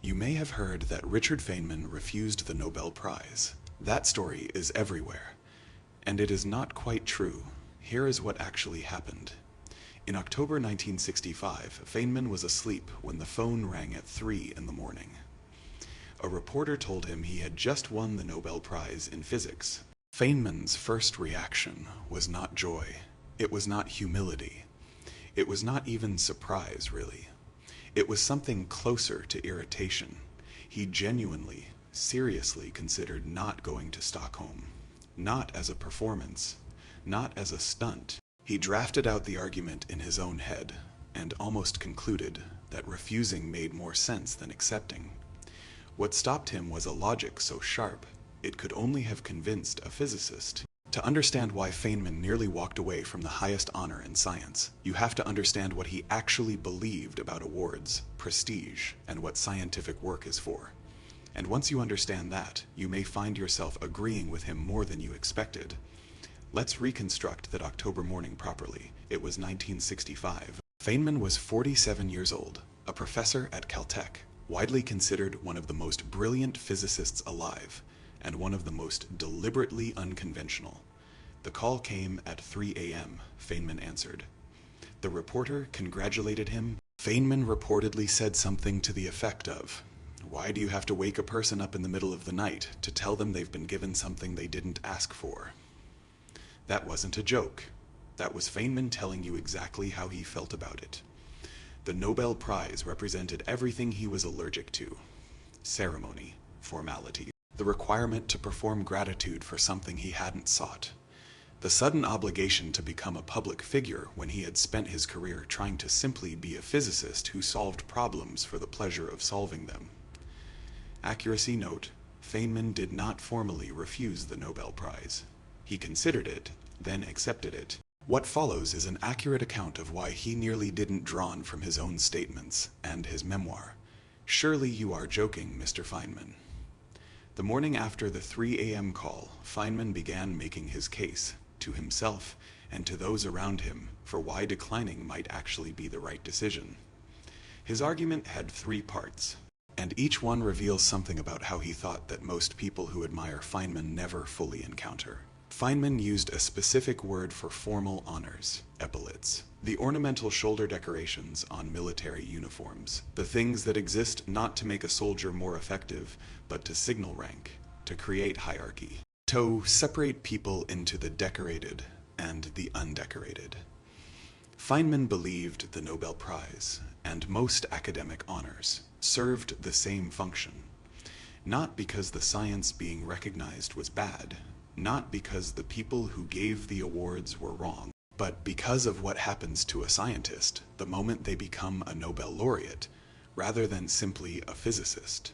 You may have heard that Richard Feynman refused the Nobel Prize. That story is everywhere. And it is not quite true. Here is what actually happened. In October 1965, Feynman was asleep when the phone rang at 3 in the morning. A reporter told him he had just won the Nobel Prize in physics. Feynman's first reaction was not joy. It was not humility. It was not even surprise, really. It was something closer to irritation. He genuinely, seriously considered not going to Stockholm. Not as a performance, not as a stunt. He drafted out the argument in his own head and almost concluded that refusing made more sense than accepting. What stopped him was a logic so sharp it could only have convinced a physicist. To understand why Feynman nearly walked away from the highest honor in science, you have to understand what he actually believed about awards, prestige, and what scientific work is for. And once you understand that, you may find yourself agreeing with him more than you expected. Let's reconstruct that October morning properly. It was 1965. Feynman was 47 years old, a professor at Caltech, widely considered one of the most brilliant physicists alive, and one of the most deliberately unconventional. The call came at 3 a.m., Feynman answered. The reporter congratulated him. Feynman reportedly said something to the effect of, "Why do you have to wake a person up in the middle of the night to tell them they've been given something they didn't ask for?" That wasn't a joke. That was Feynman telling you exactly how he felt about it. The Nobel Prize represented everything he was allergic to. Ceremony, formality, the requirement to perform gratitude for something he hadn't sought, the sudden obligation to become a public figure when he had spent his career trying to simply be a physicist who solved problems for the pleasure of solving them. Accuracy note, Feynman did not formally refuse the Nobel Prize. He considered it, then accepted it. What follows is an accurate account of why he nearly didn't drawn from his own statements and his memoir. Surely you are joking, Mr. Feynman. The morning after the 3 a.m. call, Feynman began making his case, to himself and to those around him, for why declining might actually be the right decision. His argument had 3 parts, and each one reveals something about how he thought that most people who admire Feynman never fully encounter. Feynman used a specific word for formal honors, epaulets, the ornamental shoulder decorations on military uniforms, the things that exist not to make a soldier more effective, but to signal rank, to create hierarchy, to separate people into the decorated and the undecorated. Feynman believed the Nobel Prize, and most academic honors, served the same function. Not because the science being recognized was bad, not because the people who gave the awards were wrong, but because of what happens to a scientist the moment they become a Nobel laureate, rather than simply a physicist.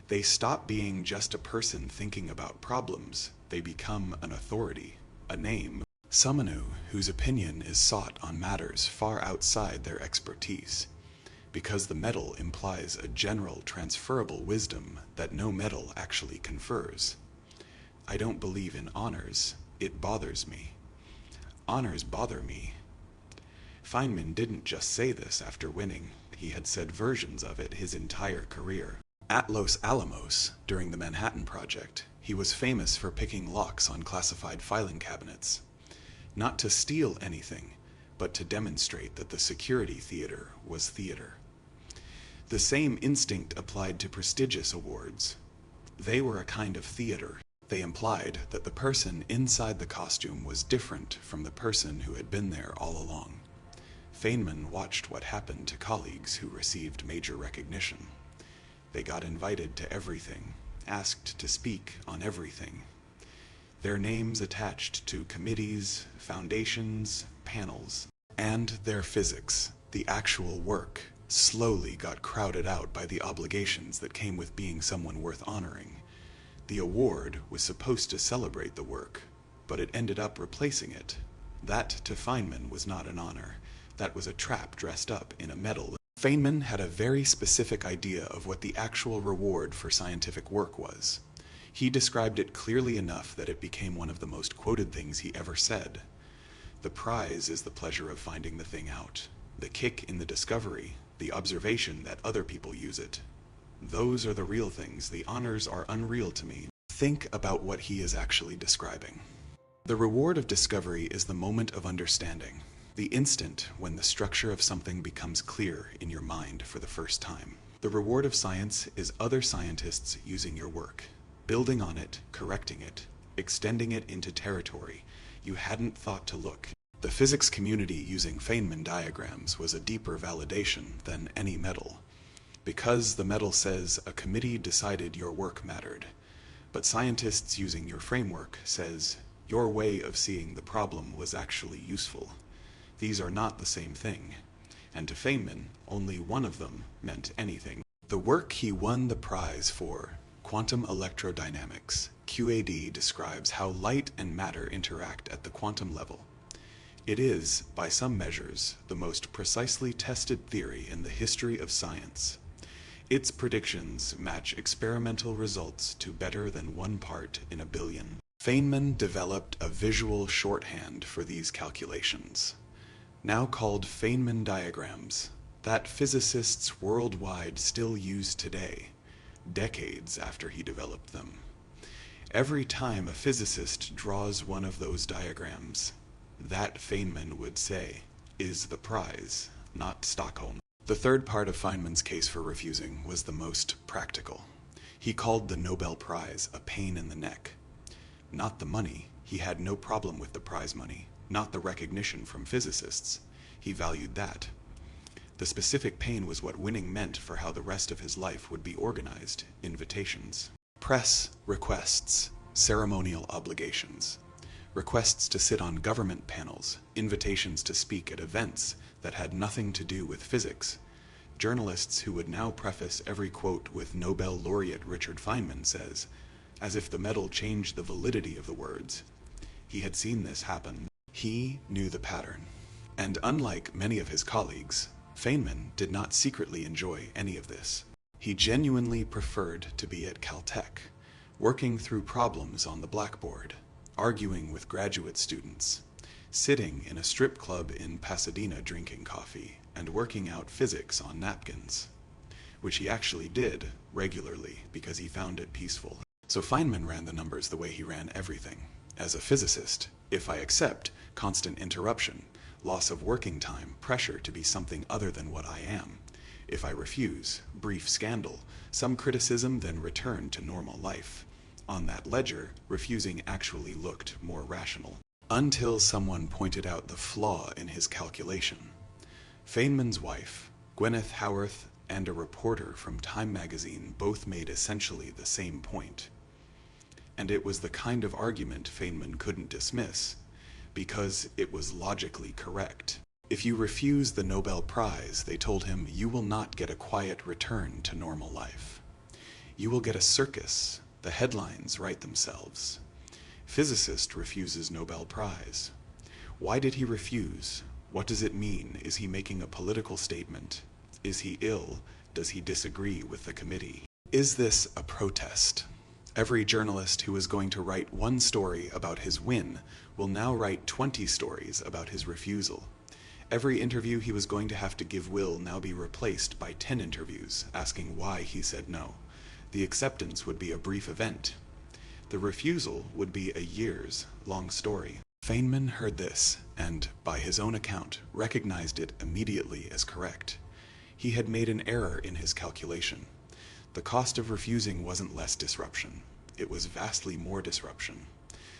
They stop being just a person thinking about problems. They become an authority, a name, someone whose opinion is sought on matters far outside their expertise, because the medal implies a general transferable wisdom that no medal actually confers. I don't believe in honors. It bothers me. Honors bother me. Feynman didn't just say this after winning. He had said versions of it his entire career. At Los Alamos, during the Manhattan Project, he was famous for picking locks on classified filing cabinets. Not to steal anything, but to demonstrate that the security theater was theater. The same instinct applied to prestigious awards. They were a kind of theater. They implied that the person inside the costume was different from the person who had been there all along. Feynman watched what happened to colleagues who received major recognition. They got invited to everything, asked to speak on everything. Their names attached to committees, foundations, panels, and their physics, the actual work, slowly got crowded out by the obligations that came with being someone worth honoring. The award was supposed to celebrate the work, but it ended up replacing it. That, to Feynman, was not an honor. That was a trap dressed up in a medal. Feynman had a very specific idea of what the actual reward for scientific work was. He described it clearly enough that it became one of the most quoted things he ever said. The prize is the pleasure of finding the thing out. The kick in the discovery, the observation that other people use it. Those are the real things. The honors are unreal to me. Think about what he is actually describing. The reward of discovery is the moment of understanding, the instant when the structure of something becomes clear in your mind for the first time. The reward of science is other scientists using your work, building on it, correcting it, extending it into territory you hadn't thought to look. The physics community using Feynman diagrams was a deeper validation than any medal, because the medal says a committee decided your work mattered. But scientists using your framework says your way of seeing the problem was actually useful. These are not the same thing, and to Feynman, only one of them meant anything. The work he won the prize for, Quantum Electrodynamics, QAD, describes how light and matter interact at the quantum level. It is, by some measures, the most precisely tested theory in the history of science. Its predictions match experimental results to better than 1 part in a billion. Feynman developed a visual shorthand for these calculations, now called Feynman diagrams, that physicists worldwide still use today, decades after he developed them. Every time a physicist draws one of those diagrams, that, Feynman would say, is the prize, not Stockholm. The third part of Feynman's case for refusing was the most practical. He called the Nobel Prize a pain in the neck. Not the money. He had no problem with the prize money, not the recognition from physicists. He valued that. The specific pain was what winning meant for how the rest of his life would be organized: invitations, press requests, ceremonial obligations, requests to sit on government panels, invitations to speak at events that had nothing to do with physics. Journalists who would now preface every quote with Nobel laureate Richard Feynman says, as if the medal changed the validity of the words. He had seen this happen. He knew the pattern. And unlike many of his colleagues, Feynman did not secretly enjoy any of this. He genuinely preferred to be at Caltech, working through problems on the blackboard, arguing with graduate students, sitting in a strip club in Pasadena drinking coffee, and working out physics on napkins, which he actually did regularly because he found it peaceful. So Feynman ran the numbers the way he ran everything. As a physicist, if I accept constant interruption, loss of working time, pressure to be something other than what I am, if I refuse, brief scandal, some criticism, then return to normal life. On that ledger, refusing actually looked more rational. Until someone pointed out the flaw in his calculation. Feynman's wife, Gweneth, and a reporter from Time magazine both made essentially the same point. And it was the kind of argument Feynman couldn't dismiss, because it was logically correct. If you refuse the Nobel Prize, they told him, you will not get a quiet return to normal life. You will get a circus. The headlines write themselves. Physicist refuses Nobel Prize. Why did he refuse? What does it mean? Is he making a political statement? Is he ill? Does he disagree with the committee? Is this a protest? Every journalist who is going to write one story about his win will now write 20 stories about his refusal. Every interview he was going to have to give will now be replaced by 10 interviews asking why he said no. The acceptance would be a brief event. The refusal would be a years-long story. Feynman heard this and, by his own account, recognized it immediately as correct. He had made an error in his calculation. The cost of refusing wasn't less disruption. It was vastly more disruption.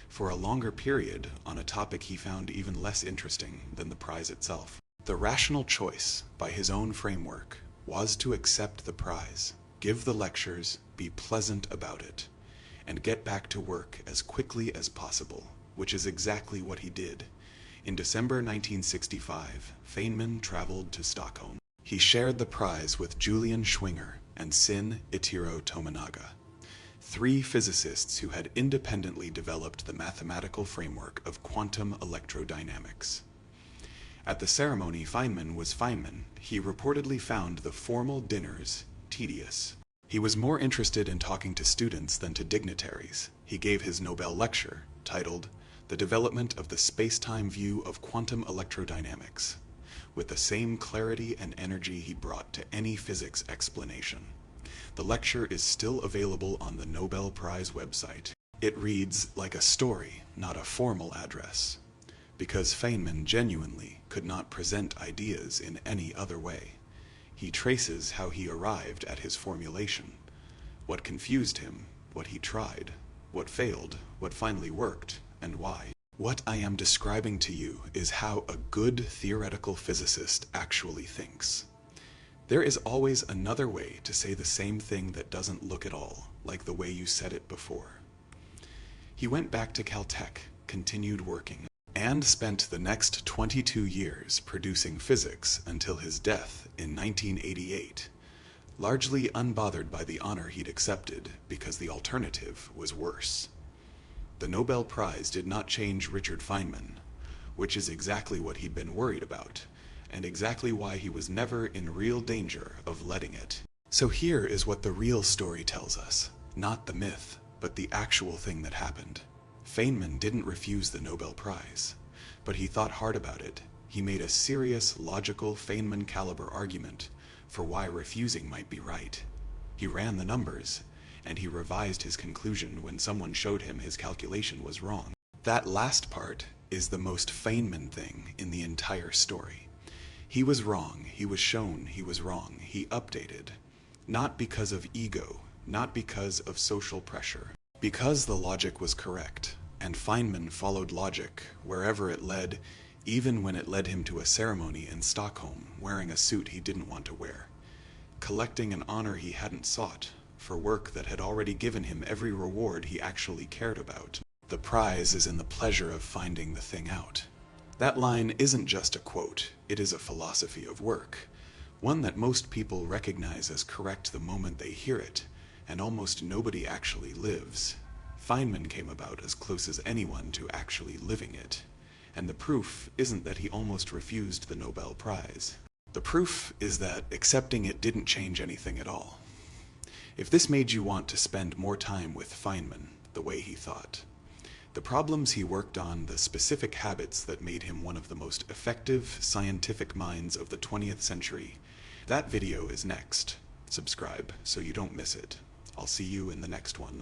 For a longer period, on a topic he found even less interesting than the prize itself. The rational choice, by his own framework, was to accept the prize, give the lectures, be pleasant about it, and get back to work as quickly as possible, which is exactly what he did. In December 1965, Feynman traveled to Stockholm. He shared the prize with Julian Schwinger and Sin Itiro Tominaga, 3 physicists who had independently developed the mathematical framework of quantum electrodynamics. At the ceremony, Feynman was Feynman. He reportedly found the formal dinners tedious. He was more interested in talking to students than to dignitaries. He gave his Nobel lecture, titled The Development of the Space-Time View of Quantum Electrodynamics, with the same clarity and energy he brought to any physics explanation. The lecture is still available on the Nobel Prize website. It reads like a story, not a formal address, because Feynman genuinely could not present ideas in any other way. He traces how he arrived at his formulation, what confused him, what he tried, what failed, what finally worked, and why. What I am describing to you is how a good theoretical physicist actually thinks. There is always another way to say the same thing that doesn't look at all like the way you said it before. He went back to Caltech, continued working, and spent the next 22 years producing physics until his death in 1988, largely unbothered by the honor he'd accepted because the alternative was worse. The Nobel Prize did not change Richard Feynman, which is exactly what he'd been worried about, and exactly why he was never in real danger of letting it. So here is what the real story tells us, not the myth, but the actual thing that happened. Feynman didn't refuse the Nobel Prize, but he thought hard about it. He made a serious, logical, Feynman-caliber argument for why refusing might be right. He ran the numbers, and he revised his conclusion when someone showed him his calculation was wrong. That last part is the most Feynman thing in the entire story. He was wrong, he was shown he was wrong, he updated. Not because of ego, not because of social pressure. Because the logic was correct, and Feynman followed logic wherever it led, even when it led him to a ceremony in Stockholm wearing a suit he didn't want to wear, collecting an honor he hadn't sought for work that had already given him every reward he actually cared about. The prize is in the pleasure of finding the thing out. That line isn't just a quote, it is a philosophy of work, one that most people recognize as correct the moment they hear it, and almost nobody actually lives. Feynman came about as close as anyone to actually living it, and the proof isn't that he almost refused the Nobel Prize. The proof is that accepting it didn't change anything at all. If this made you want to spend more time with Feynman, the way he thought, the problems he worked on, the specific habits that made him one of the most effective scientific minds of the 20th century, that video is next. Subscribe so you don't miss it. I'll see you in the next one.